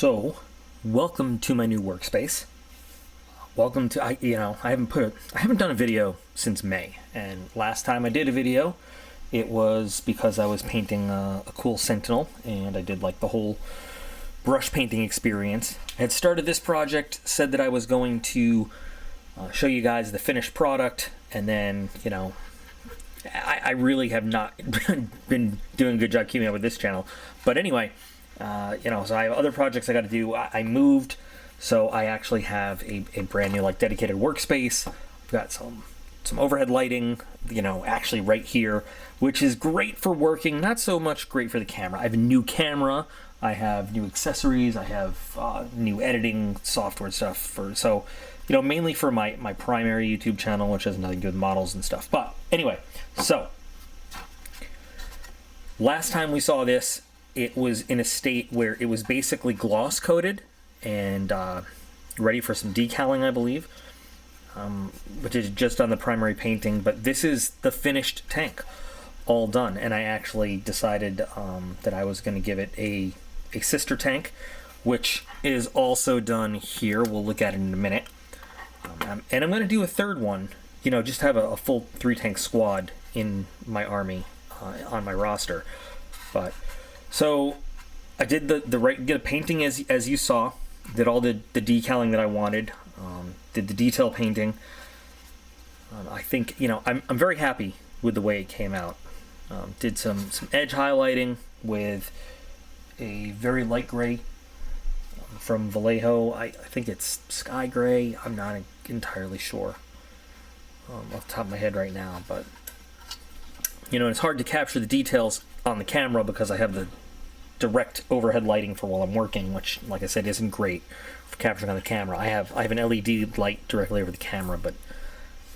So, welcome to my new workspace. Welcome to I haven't done a video since May, and last time I did a video, it was because I was painting a cool Sentinel, and I did like the whole brush painting experience. I had started this project, said that I was going to show you guys the finished product, and then I really have not been doing a good job keeping up with this channel. But anyway. So I have other projects I got to do. I moved, so I actually have a brand new dedicated workspace. I've got some overhead lighting, actually right here, which is great for working. Not so much great for the camera. I have a new camera. I have new accessories. I have new editing software stuff mainly for my primary YouTube channel, which has nothing to do with models and stuff. But anyway, so last time we saw this, it was in a state where it was basically gloss coated and ready for some decaling, I believe, which is just on the primary painting. But this is the finished tank, all done. And I actually decided that I was going to give it a sister tank, which is also done here. We'll look at it in a minute. And I'm going to do a third one, just have a full 3-tank squad in my army on my roster. But so I did the painting as you saw, did all the decaling that I wanted, did the detail painting. I think I'm very happy with the way it came out. Did some edge highlighting with a very light gray from Vallejo. I think it's sky gray. I'm not entirely sure off the top of my head right now, but it's hard to capture the details on the camera because I have the direct overhead lighting for while I'm working, which, like I said, isn't great for capturing on the camera. I have an LED light directly over the camera, but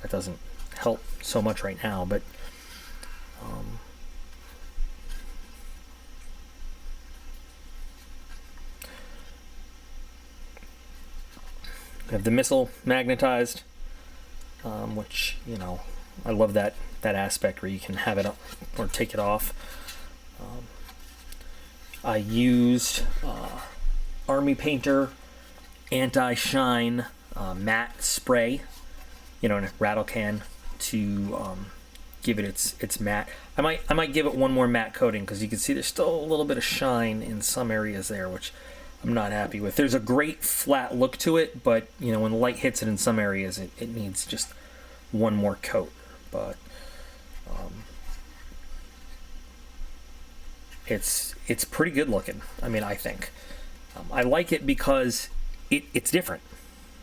that doesn't help so much right now. But I have the missile magnetized, which I love that aspect where you can have it up or take it off. I used Army Painter anti-shine matte spray, in a rattle can to give it its matte. I might give it one more matte coating because you can see there's still a little bit of shine in some areas there, which I'm not happy with. There's a great flat look to it, but when the light hits it in some areas, it needs just one more coat. But it's pretty good looking. I think I like it because it's different,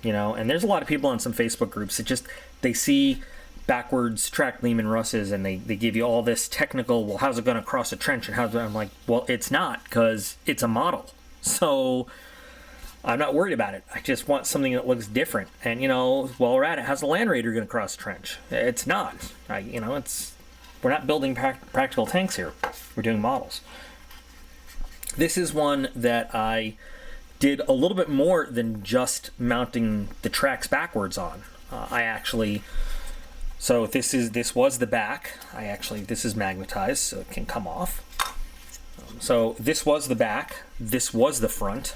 and there's a lot of people on some Facebook groups that they see backwards track Leman Russes and they give you all this technical, well, how's it going to cross a trench, and I'm like, well, it's not, because it's a model, so I'm not worried about it. I just want something that looks different. And while we're at it, how's the Land Raider going to cross a trench? It's not. We're not building practical tanks here. We're doing models. This is one that I did a little bit more than just mounting the tracks backwards on. So this was the back. This is magnetized, so it can come off. So this was the back. This was the front.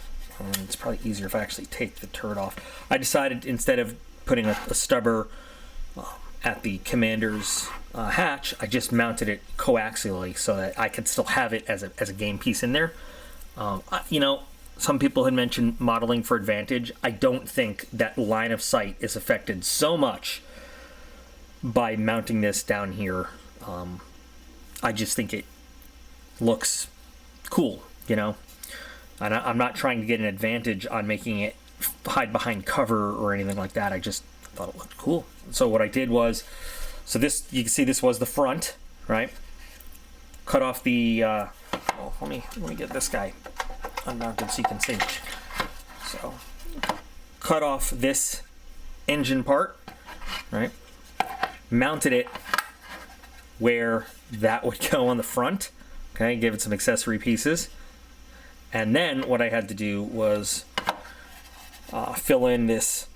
It's probably easier if I actually take the turret off. I decided, instead of putting a stubber at the commander's hatch, I just mounted it coaxially so that I could still have it as a game piece in there. Some people had mentioned modeling for advantage. I don't think that line of sight is affected so much by mounting this down here. I just think it looks cool, and I'm not trying to get an advantage on making it hide behind cover or anything like that. I just thought it looked cool. So what I did was, this, you can see this was the front, right? Cut off the, let me get this guy unmounted so you can see. So, cut off this engine part, right? Mounted it where that would go on the front, okay? Give it some accessory pieces. And then what I had to do was fill in this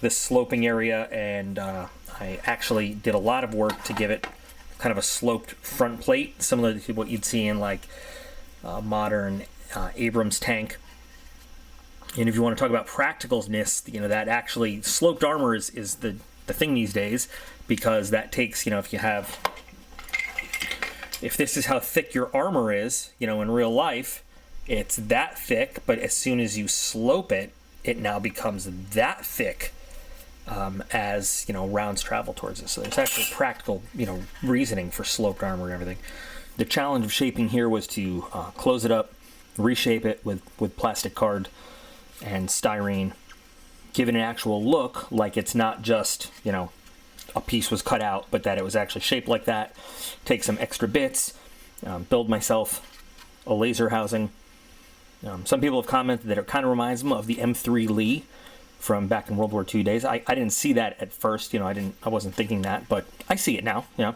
sloping area, and I actually did a lot of work to give it kind of a sloped front plate, similar to what you'd see in modern Abrams tank. And if you want to talk about practicalness, you know, that actually sloped armor is the thing these days, because that takes, you know, if this is how thick your armor is, you know, in real life, it's that thick, but as soon as you slope it, it now becomes that thick as, you know, rounds travel towards it. So there's actually practical, you know, reasoning for sloped armor and everything. The challenge of shaping here was to close it up, reshape it with plastic card and styrene, give it an actual look like it's not just, you know, a piece was cut out, but that it was actually shaped like that. Take some extra bits, build myself a laser housing. Some people have commented that it kind of reminds them of the M3 Lee from back in World War II days. I didn't see that at first, you know, I wasn't thinking that, but I see it now, you know.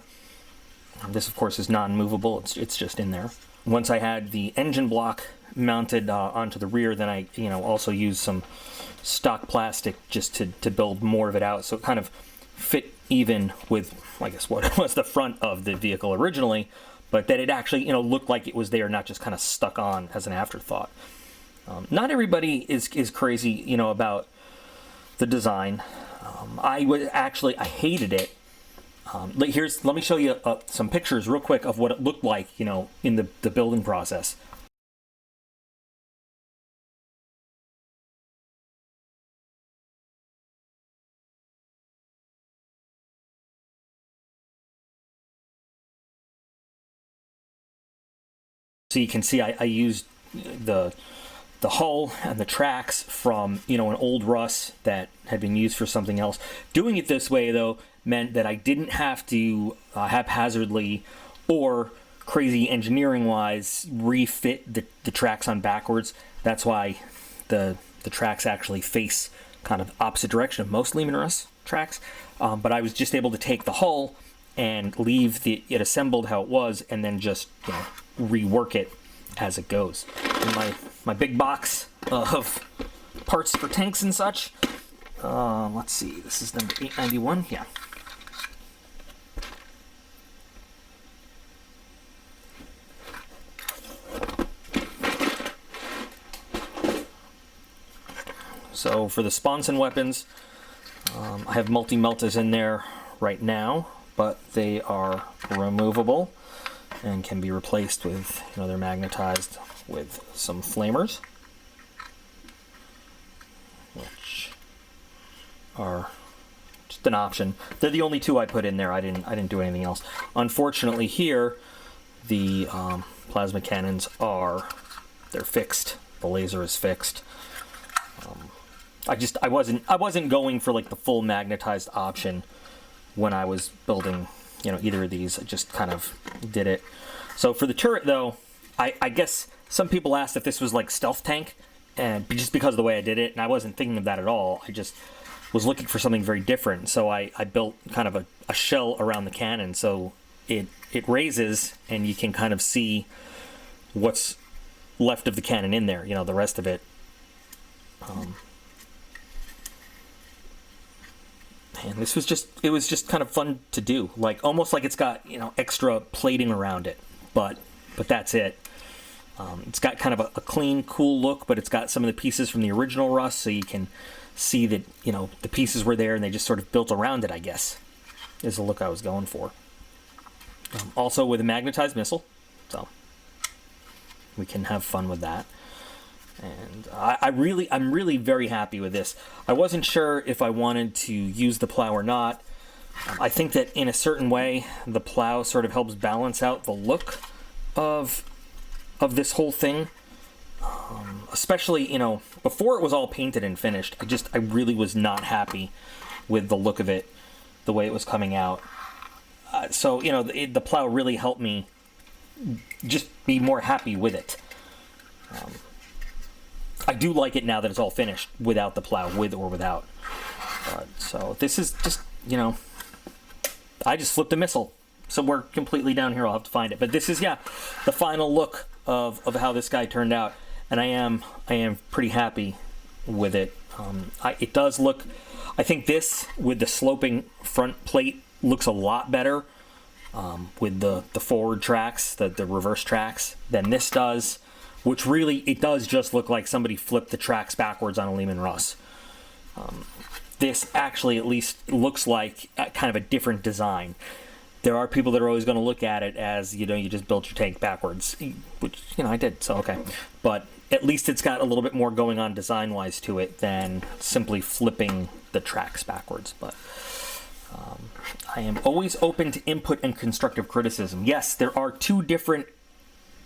This, of course, is non-movable. It's just in there. Once I had the engine block mounted onto the rear, then I, you know, also used some stock plastic just to build more of it out, so it kind of fit even with, I guess, what was the front of the vehicle originally, but that it actually, you know, looked like it was there, not just kind of stuck on as an afterthought. Not everybody is crazy, you know, about the design. I hated it. Let me show you some pictures real quick of what it looked like, you know, in the building process. So you can see I used the hull and the tracks from, you know, an old Russ that had been used for something else. Doing it this way, though, meant that I didn't have to haphazardly or crazy engineering-wise refit the tracks on backwards. That's why the tracks actually face kind of opposite direction of most Leman Russ tracks. But I was just able to take the hull and leave it assembled how it was, and then just, you know, rework it as it goes. In my big box of parts for tanks and such. Let's see, this is number 891. Yeah. So for the sponson weapons, I have multi-meltas in there right now, but they are removable and can be replaced with, you know, they're magnetized with some flamers, which are just an option. They're the only two I put in there. I didn't do anything else. Unfortunately, here the plasma cannons they're fixed. The laser is fixed. I wasn't going for like the full magnetized option when I was building, you know, either of these. I just kind of did it. So for the turret, though, I guess some people asked if this was like stealth tank, and just because of the way I did it, and I wasn't thinking of that at all. I just was looking for something very different. So I built kind of a shell around the cannon, so it raises, and you can kind of see what's left of the cannon in there. You know, the rest of it. And this was just kind of fun to do, like almost like it's got, you know, extra plating around it, but that's it. It's got kind of a clean, cool look, but it's got some of the pieces from the original Russ, so you can see that, you know, the pieces were there and they just sort of built around it, I guess, is the look I was going for. Also with a magnetized missile, so we can have fun with that. And I'm really very happy with this. I wasn't sure if I wanted to use the plow or not. I think that in a certain way, the plow sort of helps balance out the look of this whole thing. Especially, you know, before it was all painted and finished, I really was not happy with the look of it, the way it was coming out. So, you know, the plow really helped me just be more happy with it. I do like it now that it's all finished without the plow, with or without. So this is just, you know, I just flipped a missile somewhere completely down here. I'll have to find it. But this is, yeah, the final look of how this guy turned out. And I am pretty happy with it. It does look, I think this, with the sloping front plate, looks a lot better with the forward tracks, the reverse tracks, than this does. which really, it does just look like somebody flipped the tracks backwards on a Leman Russ. This actually at least looks like kind of a different design. There are people that are always going to look at it as, you know, you just built your tank backwards, which, you know, I did, so okay. But at least it's got a little bit more going on design-wise to it than simply flipping the tracks backwards. But I am always open to input and constructive criticism. Yes, there are two different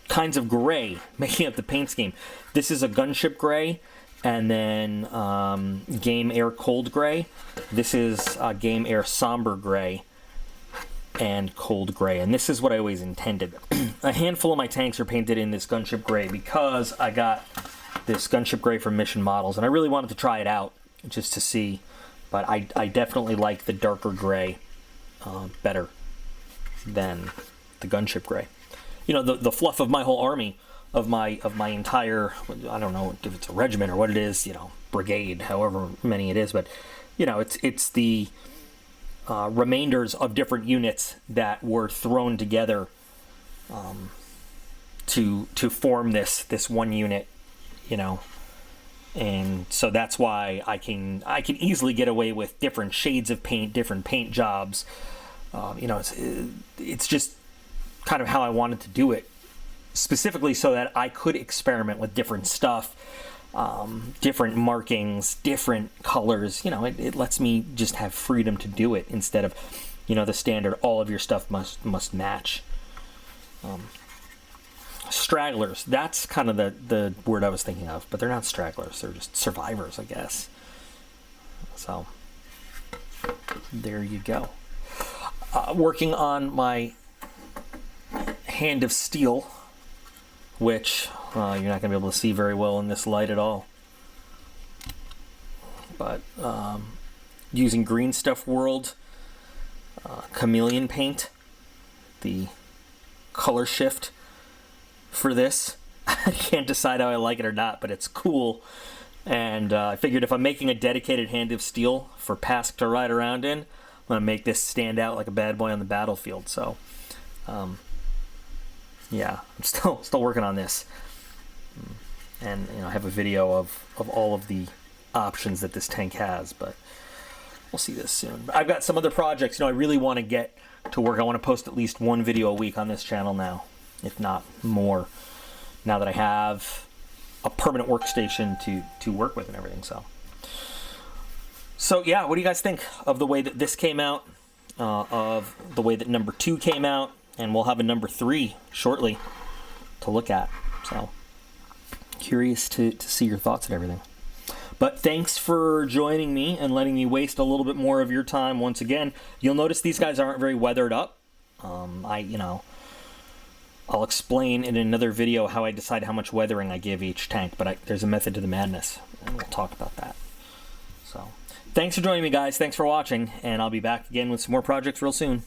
kinds of gray making up the paint scheme. This is a gunship gray, and then game air cold gray. This is game air somber gray and cold gray, and this is what I always intended. A handful of my tanks are painted in this gunship gray because I got this gunship gray from Mission Models, and I really wanted to try it out just to see, but I definitely like the darker gray better than the gunship gray. You know, the fluff of my whole army, of my entire, I don't know if it's a regiment or what it is, you know, brigade, however many it is, but you know, it's the remainders of different units that were thrown together to form this one unit, you know, and so that's why I can easily get away with different shades of paint, different paint jobs. You know, it's just kind of how I wanted to do it, specifically so that I could experiment with different stuff, different markings, different colors. You know, it lets me just have freedom to do it instead of, you know, the standard, all of your stuff must match. Stragglers, that's kind of the word I was thinking of, but they're not stragglers, they're just survivors, I guess. So, there you go. Working on my Hand of Steel, which you're not going to be able to see very well in this light at all. But using Green Stuff World Chameleon paint, the color shift for this. I can't decide how I like it or not, but it's cool. And I figured if I'm making a dedicated Hand of Steel for Pask to ride around in, I'm going to make this stand out like a bad boy on the battlefield. So, yeah, I'm still working on this. And, you know, I have a video of all of the options that this tank has, but we'll see this soon. I've got some other projects, you know, I really want to get to work. I want to post at least one video a week on this channel now, if not more, now that I have a permanent workstation to work with and everything. So yeah, what do you guys think of the way that this came out, of the way that number 2 came out, and we'll have a number 3 shortly to look at. So curious to see your thoughts and everything. But thanks for joining me and letting me waste a little bit more of your time once again. You'll notice these guys aren't very weathered up. I'll explain in another video how I decide how much weathering I give each tank, but there's a method to the madness, and we'll talk about that. So, thanks for joining me, guys. Thanks for watching, and I'll be back again with some more projects real soon.